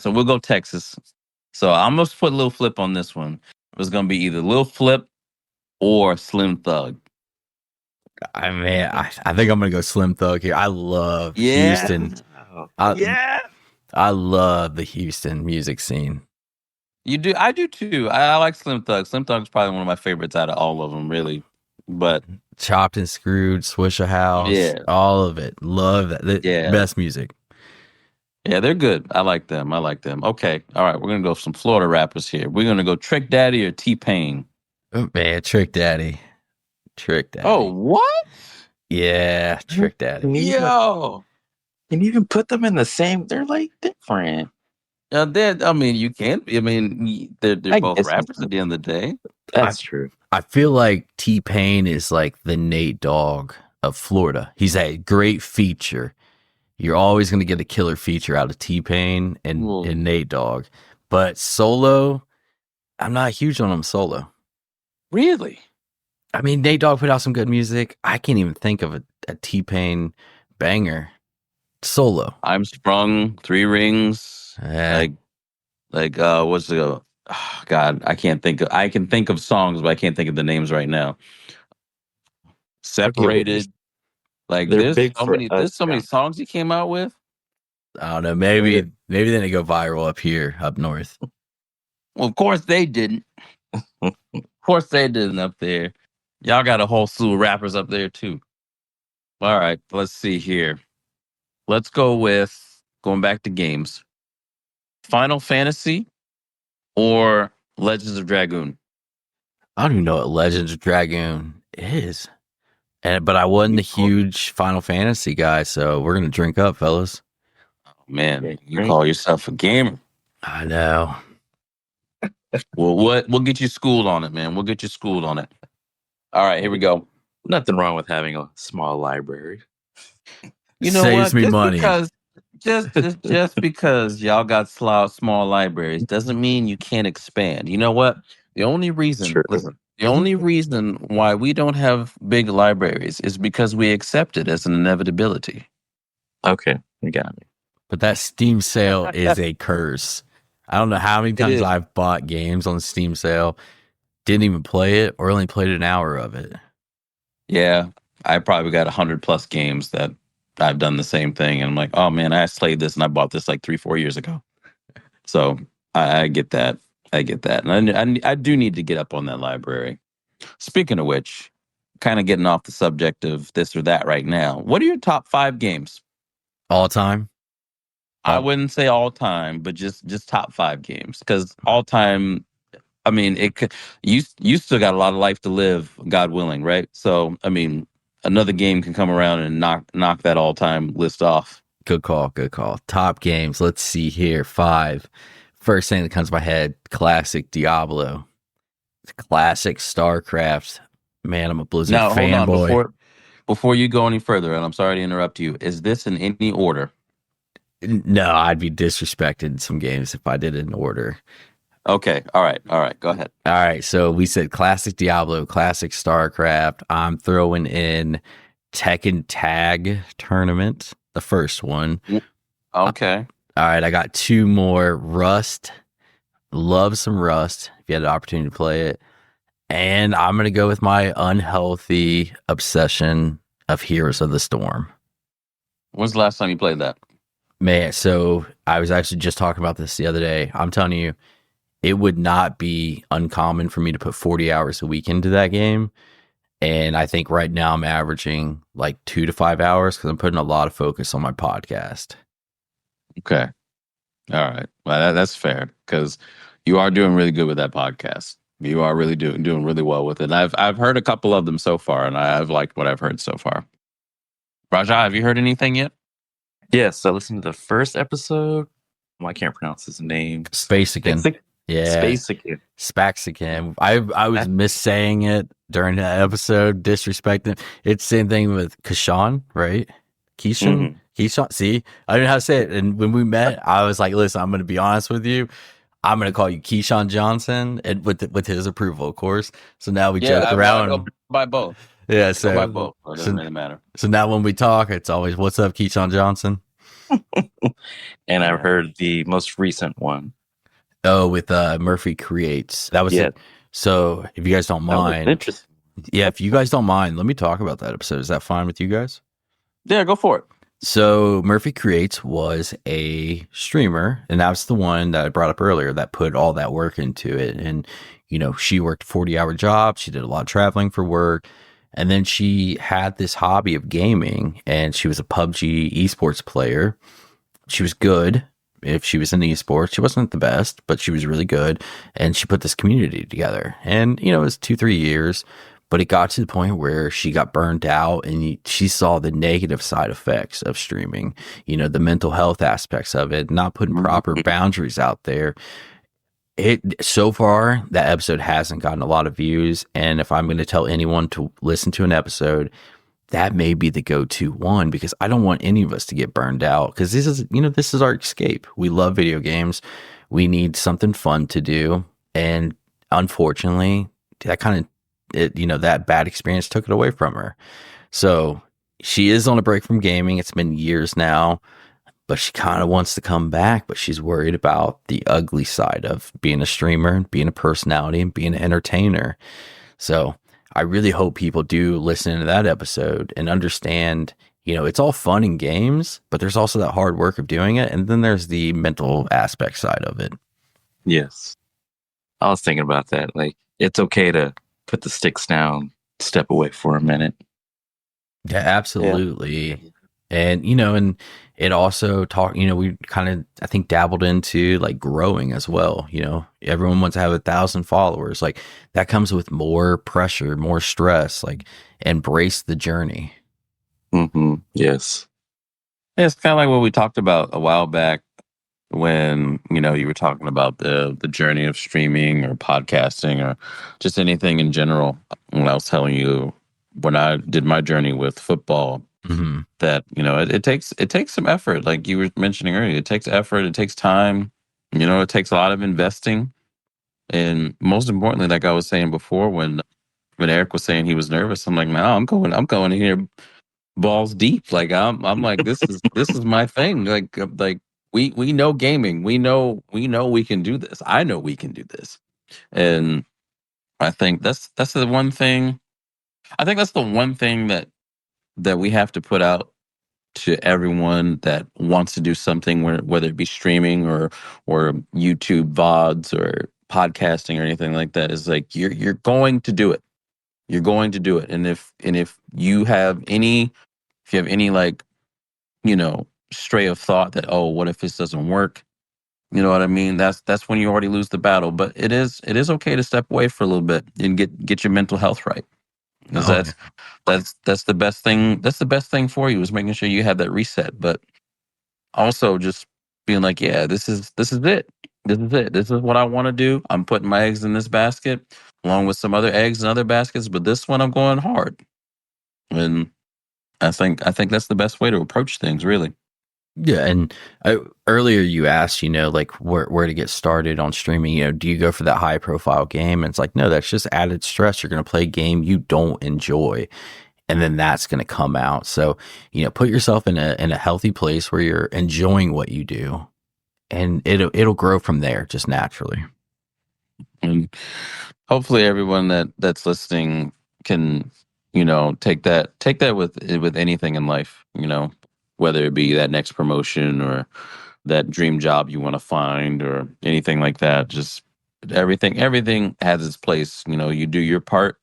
So we'll go Texas. So I'm gonna put Lil Flip on this one. It's gonna be either Lil Flip or Slim Thug. I mean, I think I'm gonna go Slim Thug here. I love Houston. I love the Houston music scene. You do? I do too. I like Slim Thug. Slim Thug's probably one of my favorites out of all of them, really. But Chopped and Screwed, Swisher House, Yeah. all of it. Love that. Yeah. Best music. yeah, they're good. I like them. Okay. All right, we're gonna go with some Florida rappers here. We're gonna go Trick Daddy or T-Pain. Oh, man, Trick Daddy. Oh, what? Yeah, Trick Daddy. Yo. Can you even put them in the same? They're like different. I mean, you can't. I mean, they're I both guess rappers at the end of the day. That's true. I feel like T-Pain is like the Nate Dogg of Florida. He's a great feature. You're always going to get a killer feature out of T-Pain and Nate Dogg. But solo, I'm not huge on him solo. Really? I mean, Nate Dogg put out some good music. I can't even think of a T-Pain banger solo. I'm Sprung, Three Rings. Yeah. What's the? Oh, God, I can't think of. I can think of songs, but I can't think of the names right now. Separated. Like They're there's big so for many. There's us so many now. songs he came out with. I don't know. Maybe then they go viral up here, up north. Well, of course they didn't. Of course they didn't up there. Y'all got a whole slew of rappers up there too. All right, let's see here. Let's go with going back to games. Final Fantasy or Legends of Dragoon? I don't even know what Legends of Dragoon is. But I wasn't a huge Final Fantasy guy, so we're gonna drink up, fellas. Man, you call yourself a gamer. I know. Well, we'll get you schooled on it, man. We'll get you schooled on it. All right, here we go. Nothing wrong with having a small library. You know Saves what? me money. Just because y'all got small libraries doesn't mean you can't expand. You know what? The only reason, listen, the only reason why we don't have big libraries is because we accept it as an inevitability. Okay, you got me. But that Steam sale is a curse. I don't know how many times I've bought games on the Steam sale, didn't even play it, or only played an hour of it. Yeah, I probably got 100+ games that I've done the same thing, and I'm like, oh man, I played this and I bought this like 3-4 years ago. So I get that. And I do need to get up on that library. Speaking of which, kind of getting off the subject of this or that right now. What are your top 5 games? All time? I wouldn't say all time, but just top 5 games. Because all time, I mean, it could you still got a lot of life to live, God willing, right? So I mean, another game can come around and knock that all time list off. Good call. Good call. Top games. Let's see here. 5. First thing that comes to my head, classic Diablo. Classic StarCraft. Man, I'm a Blizzard Now, hold on. fanboy. Before you go any further, and I'm sorry to interrupt you, is this in any order? No, I'd be disrespecting some games if I did it in order. Okay. All right. Go ahead. All right. So we said classic Diablo, classic StarCraft. I'm throwing in Tekken Tag Tournament, the first one. Okay. All right. I got 2 more. Rust. Love some Rust if you had the opportunity to play it. And I'm going to go with my unhealthy obsession of Heroes of the Storm. When's the last time you played that? Man, so I was actually just talking about this the other day. I'm telling you, it would not be uncommon for me to put 40 hours a week into that game. And I think right now I'm averaging like 2 to 5 hours because I'm putting a lot of focus on my podcast. Okay. All right. Well, that's fair because you are doing really good with that podcast. You are really doing really well with it. And I've heard a couple of them so far, and I've liked what I've heard so far. Raja, have you heard anything yet? Yes, I listened to the first episode. Well, I can't pronounce his name. Spaceakin. Yeah. Spaceakin. Spaceakin. I was missaying it during that episode, disrespecting. It's the same thing with Kishion, right? Kishion? Mhm. Kishion. See, I didn't know how to say it. And when we met, I was like, listen, I'm going to be honest with you. I'm going to call you Keyshawn Johnson, and with his approval, of course. So now we joke around. I go by both. Yeah, Go by both. It doesn't really matter. So now when we talk, it's always, what's up, Keyshawn Johnson? And I've heard the most recent one. Oh, with Murphy Creates. That was it. So if you guys don't mind. Interesting. Yeah, if you guys don't mind, let me talk about that episode. Is that fine with you guys? Yeah, go for it. So Murphy Creates was a streamer, and that's the one that I brought up earlier that put all that work into it. And, you know, she worked 40-hour jobs. She did a lot of traveling for work. And then she had this hobby of gaming, and she was a PUBG esports player. She was good. If she was in esports, she wasn't the best, but she was really good. And she put this community together. And, you know, it was 2-3 years. But it got to the point where she got burned out and she saw the negative side effects of streaming, you know, the mental health aspects of it, not putting proper boundaries out there. So far, that episode hasn't gotten a lot of views. And if I'm going to tell anyone to listen to an episode, that may be the go-to one because I don't want any of us to get burned out because this is our escape. We love video games. We need something fun to do. And unfortunately, that kind of that bad experience took it away from her. So she is on a break from gaming. It's been years now, but she kind of wants to come back, but she's worried about the ugly side of being a streamer, being a personality, and being an entertainer. So I really hope people do listen to that episode and understand, you know, it's all fun and games, but there's also that hard work of doing it. And then there's the mental aspect side of it. Yes. I was thinking about that. Like, it's okay to put the sticks down, step away for a minute. Yeah, absolutely. Yeah. And, you know, and it also we kind of, I think, dabbled into like growing as well. You know, everyone wants to have 1,000 followers. Like that comes with more pressure, more stress, like embrace the journey. Mm-hmm. Yes. Yeah, it's kind of like what we talked about a while back when, you know, you were talking about the journey of streaming or podcasting or just anything in general. When I was telling you when I did my journey with football, that, you know, it takes some effort. Like you were mentioning earlier, it takes effort, it takes time, you know, it takes a lot of investing. And most importantly, like I was saying before, when Eric was saying he was nervous, I'm like, no, I'm going in here balls deep. Like I'm like, this is my thing. Like we know gaming. We know we can do this. I know we can do this. And I think that's the one thing. I think that's the one thing that we have to put out to everyone that wants to do something, whether it be streaming or YouTube VODs or podcasting or anything like that, is like you're going to do it. You're going to do it. And if you have any like, you know, stray of thought that, oh, what if this doesn't work? You know what I mean? That's when you already lose the battle. But it is okay to step away for a little bit and get your mental health right. Because that's the best thing. That's the best thing for you, is making sure you have that reset. But also just being like, yeah, this is it. This is it. This is what I want to do. I'm putting my eggs in this basket along with some other eggs in other baskets, but this one I'm going hard. And I think that's the best way to approach things, really. Yeah, and earlier you asked, like where to get started on streaming. Do you go for that high profile game? And it's like, no, that's just added stress. You're going to play a game you don't enjoy, and then that's going to come out. So, put yourself in a healthy place where you're enjoying what you do, and it'll grow from there just naturally. And hopefully everyone that's listening can, take that with anything in life, whether it be that next promotion or that dream job you want to find or anything like that. Just everything has its place. You do your part.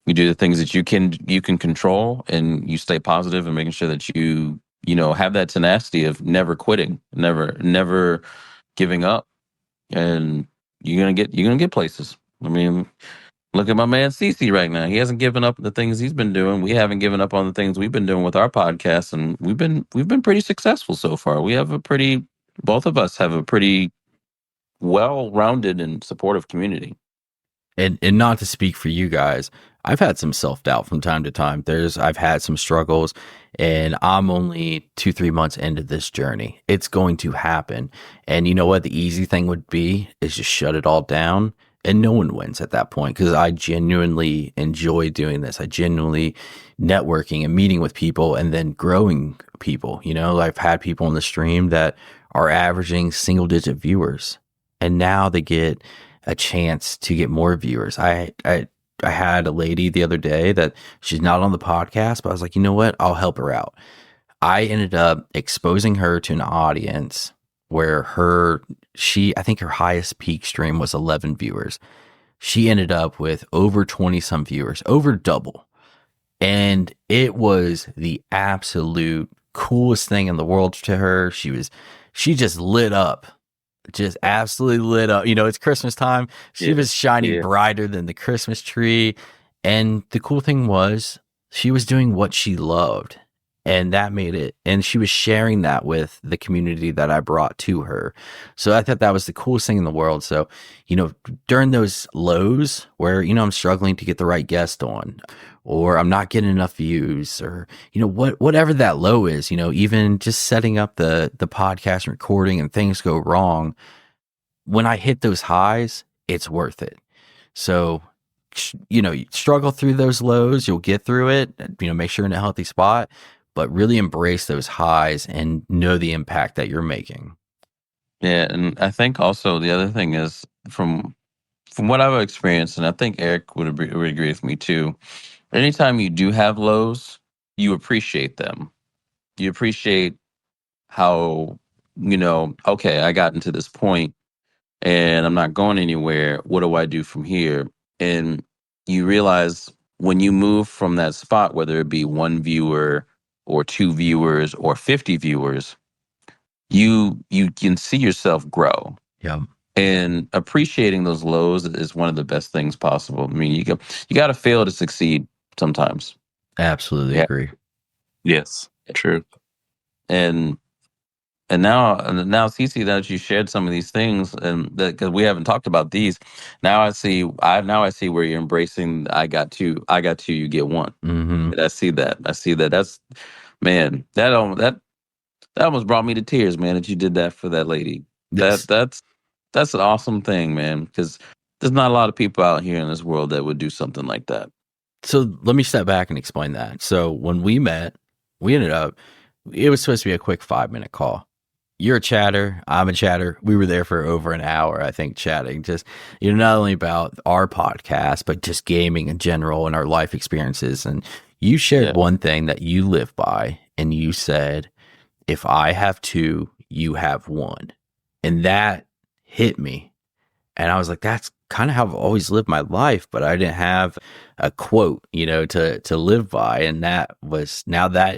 You do the things that you can control, and you stay positive and making sure that you have that tenacity of never quitting, never giving up, and you're gonna get places. I mean, look at my man CC right now. He hasn't given up the things he's been doing. We haven't given up on the things we've been doing with our podcast, and we've been pretty successful so far. Both of us have a pretty well-rounded and supportive community. And not to speak for you guys, I've had some self-doubt from time to time. I've had some struggles, and I'm only 2-3 months into this journey. It's going to happen. And you know what? The easy thing would be is just shut it all down, and no one wins at that point, because I genuinely enjoy doing this. I genuinely networking and meeting with people and then growing people. I've had people on the stream that are averaging single-digit viewers, and now they get a chance to get more viewers. I had a lady the other day that she's not on the podcast, but I was like, you know what? I'll help her out. I ended up exposing her to an audience where I think her highest peak stream was 11 viewers. She ended up with over 20 some viewers, over double. And it was the absolute coolest thing in the world to her. She just lit up. Just absolutely lit up. It's Christmas time. She was shining brighter than the Christmas tree. And the cool thing was she was doing what she loved, and that made it. And she was sharing that with the community that I brought to her. So I thought that was the coolest thing in the world. So, during those lows where, I'm struggling to get the right guest on, or I'm not getting enough views, or, whatever that low is, even just setting up the podcast and recording and things go wrong. When I hit those highs, it's worth it. So, struggle through those lows, you'll get through it, make sure you're in a healthy spot, but really embrace those highs and know the impact that you're making. Yeah. And I think also the other thing is from what I've experienced, and I think Eric would agree with me too. Anytime you do have lows, you appreciate them. You appreciate how, okay, I got into this point and I'm not going anywhere. What do I do from here? And you realize when you move from that spot, whether it be one viewer or 2 viewers or 50 viewers, you can see yourself grow. Yeah. And appreciating those lows is one of the best things possible. I mean, you got to fail to succeed sometimes. Absolutely agree. Yes, true. And now, Cece, that you shared some of these things, and because we haven't talked about these, now I see where you're embracing. I got two, you get one. Mm-hmm. And I see that. That's, man, that almost brought me to tears, man. That you did that for that lady. Yes. That's an awesome thing, man. Because there's not a lot of people out here in this world that would do something like that. So let me step back and explain that. So when we met, we ended up, it was supposed to be a quick 5-minute call. You're a chatter, I'm a chatter. We were there for over an hour, I think, chatting just, not only about our podcast, but just gaming in general and our life experiences. And you shared one thing that you live by, and you said, if I have 2, you have 1. And that hit me. And I was like, that's kind of how I've always lived my life, but I didn't have a quote, to live by. And that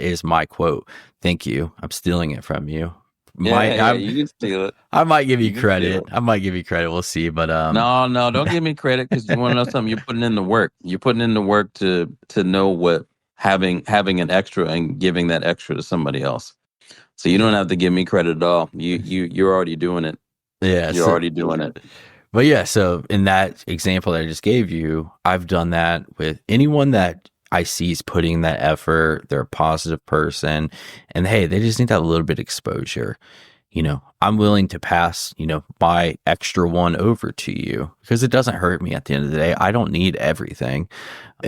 is my quote. Thank you. I'm stealing it from you. You can steal it. I might give you credit. We'll see. But no, don't give me credit, because you want to know something. You're putting in the work. You're putting in the work to know what having an extra and giving that extra to somebody else. So you don't have to give me credit at all. You're already doing it. Yeah. You're already doing it. But yeah, so in that example that I just gave you, I've done that with anyone that I see is putting that effort. They're a positive person, and hey, they just need that little bit of exposure. I'm willing to pass, my extra one over to you because it doesn't hurt me at the end of the day. I don't need everything.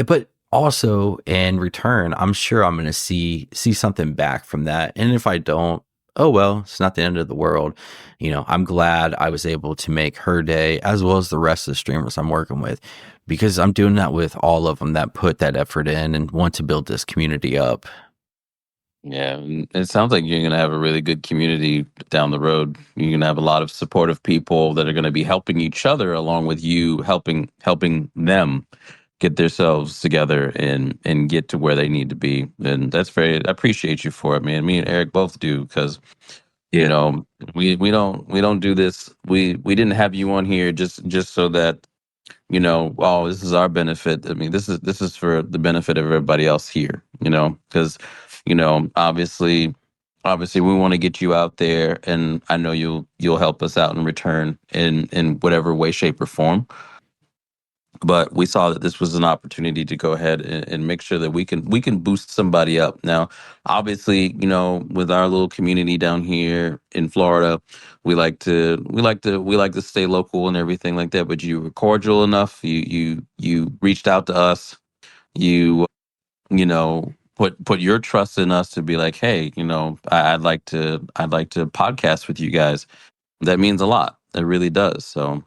But also in return, I'm sure I'm going to see something back from that. And if I don't, oh well, it's not the end of the world. I'm glad I was able to make her day as well as the rest of the streamers I'm working with, because I'm doing that with all of them that put that effort in and want to build this community up. Yeah, it sounds like you're going to have a really good community down the road. You're going to have a lot of supportive people that are going to be helping each other along with you, helping them get themselves together and get to where they need to be. And I appreciate you for it, man. Me and Eric both do, because we don't do this. We didn't have you on here just so that oh, this is our benefit. I mean, this is for the benefit of everybody else here, because, obviously we want to get you out there, and I know you'll help us out in return in whatever way, shape, or form. But we saw that this was an opportunity to go ahead and make sure that we can boost somebody up. Now, obviously, with our little community down here in Florida, we like to stay local and everything like that. But you were cordial enough. You reached out to us. You put your trust in us to be like, hey, I'd like to podcast with you guys. That means a lot. It really does. So.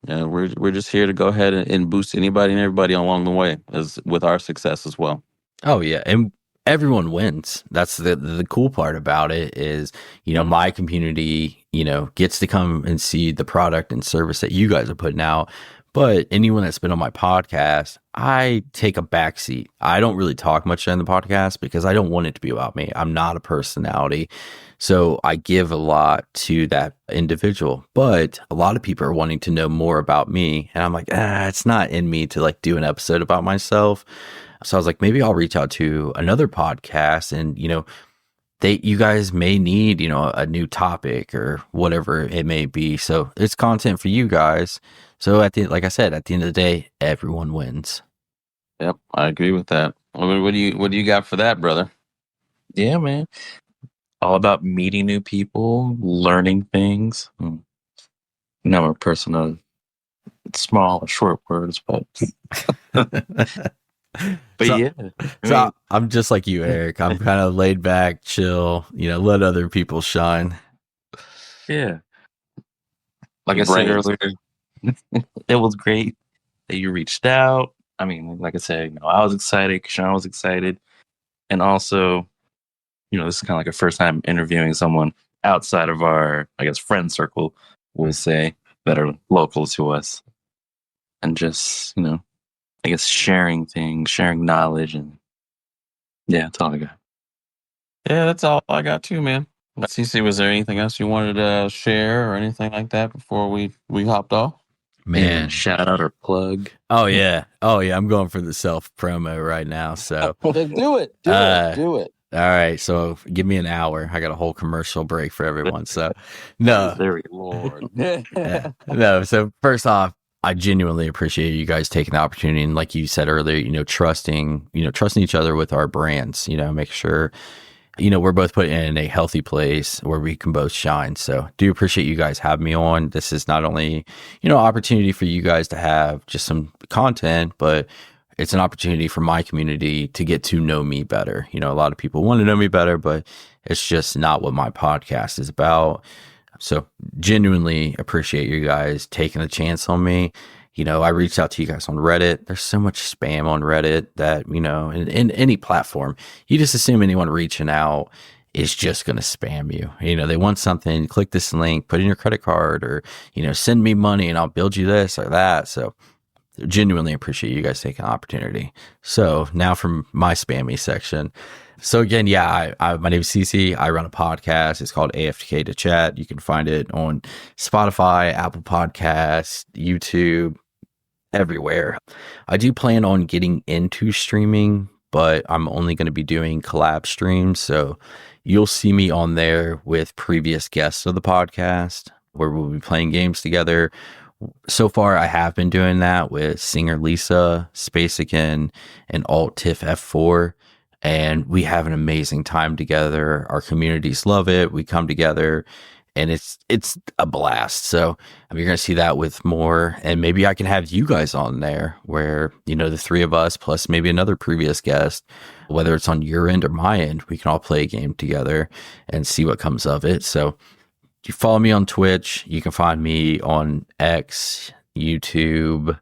Yeah, we're just here to go ahead and boost anybody and everybody along the way, as with our success as well. Oh yeah, and everyone wins. That's the cool part about it is, my community, gets to come and see the product and service that you guys are putting out. But anyone that's been on my podcast, I take a backseat. I don't really talk much in the podcast because I don't want it to be about me. I'm not a personality. So I give a lot to that individual, but a lot of people are wanting to know more about me. And I'm like, it's not in me to like do an episode about myself. So I was like, maybe I'll reach out to another podcast and, you guys may need, a new topic or whatever it may be. So it's content for you guys. So like I said, at the end of the day, everyone wins. Yep, I agree with that. What do you got for that, brother? Yeah, man. All about meeting new people, learning things. I'm a person of small, short words, but I'm just like you, Eric. I'm kind of laid back, chill, let other people shine. Yeah. Like I said earlier, it was great that you reached out. I mean, like I said, I was excited, Kishion was excited. And also, this is kind of like a first time interviewing someone outside of our, I guess, friend circle, we'll say, that are local to us. And just, I guess sharing things, sharing knowledge, and yeah, that's all I got. Yeah, that's all I got too, man. CC, was there anything else you wanted to share or anything like that before we hopped off? Man, shout out or plug. Oh yeah. I'm going for the self promo right now. So do it. All right, so give me an hour. I got a whole commercial break for everyone. So no, very Lord. No. So first off, I genuinely appreciate you guys taking the opportunity and, like you said earlier, trusting each other with our brands. Make sure we're both put in a healthy place where we can both shine. So do appreciate you guys having me on. This is not only, opportunity for you guys to have just some content, but it's an opportunity for my community to get to know me better. A lot of people want to know me better, but it's just not what my podcast is about. So genuinely appreciate you guys taking the chance on me. I reached out to you guys on Reddit. There's so much spam on Reddit that, in any platform, you just assume anyone reaching out is just going to spam you. They want something, click this link, put in your credit card, or, send me money and I'll build you this or that. So genuinely appreciate you guys taking the opportunity. So now from my spammy section. So again, yeah, my name is CC. I run a podcast. It's called AFK2Chat. You can find it on Spotify, Apple Podcasts, YouTube, everywhere. I do plan on getting into streaming, but I'm only going to be doing collab streams. So, you'll see me on there with previous guests of the podcast where we'll be playing games together. So far, I have been doing that with Singer Lisa, Spaceakin, and Alt Tiff F4. And we have an amazing time together. Our communities love it. We come together and it's a blast. So you're going to see that with more. And maybe I can have you guys on there where, the three of us plus maybe another previous guest, whether it's on your end or my end, we can all play a game together and see what comes of it. So you follow me on Twitch. You can find me on X, YouTube,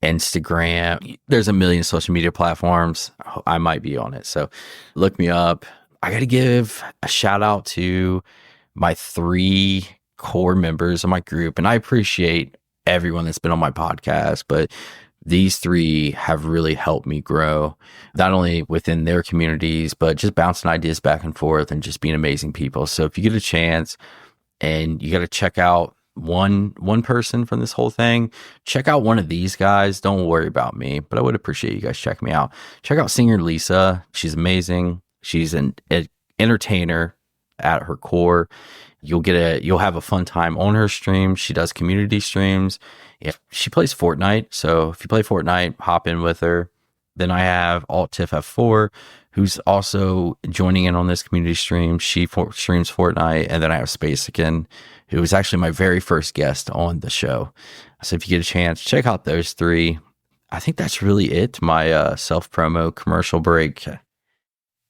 Instagram. There's a million social media platforms. I might be on it. So look me up. I got to give a shout out to my 3 core members of my group. And I appreciate everyone that's been on my podcast, but these 3 have really helped me grow, not only within their communities, but just bouncing ideas back and forth and just being amazing people. So if you get a chance and you got to check out one person from this whole thing, check out one of these guys. Don't worry about me, but I would appreciate you guys checking me out. Check out Singer Lisa. She's amazing. She's an entertainer at her core. You'll have a fun time on her stream. She does community streams. She plays Fortnite. So if you play Fortnite, hop in with her. Then I have Alt Tiff F4, who's also joining in on this community stream. She streams Fortnite. And then I have Spaceakin, who was actually my very first guest on the show. So if you get a chance, check out those 3. I think that's really it. My self-promo commercial break.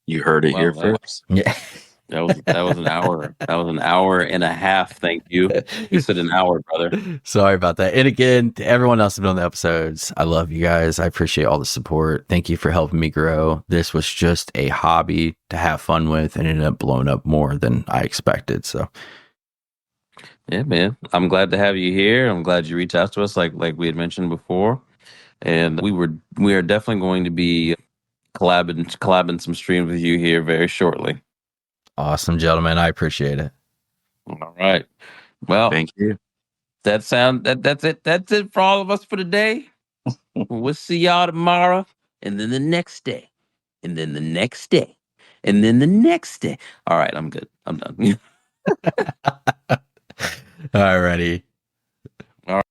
You heard it here first. Yeah. That was an hour. That was an hour and a half. Thank you. You said an hour, brother. Sorry about that. And again, to everyone else who's been on the episodes, I love you guys. I appreciate all the support. Thank you for helping me grow. This was just a hobby to have fun with and ended up blowing up more than I expected. So yeah, man. I'm glad to have you here. I'm glad you reached out to us like we had mentioned before. And we are definitely going to be collabing some streams with you here very shortly. Awesome, gentlemen. I appreciate it. All right. Well, Thank you. that's it. That's it for all of us for today. We'll see y'all tomorrow, and then the next day, and then the next day, and then the next day. All right, I'm good. I'm done. Alrighty.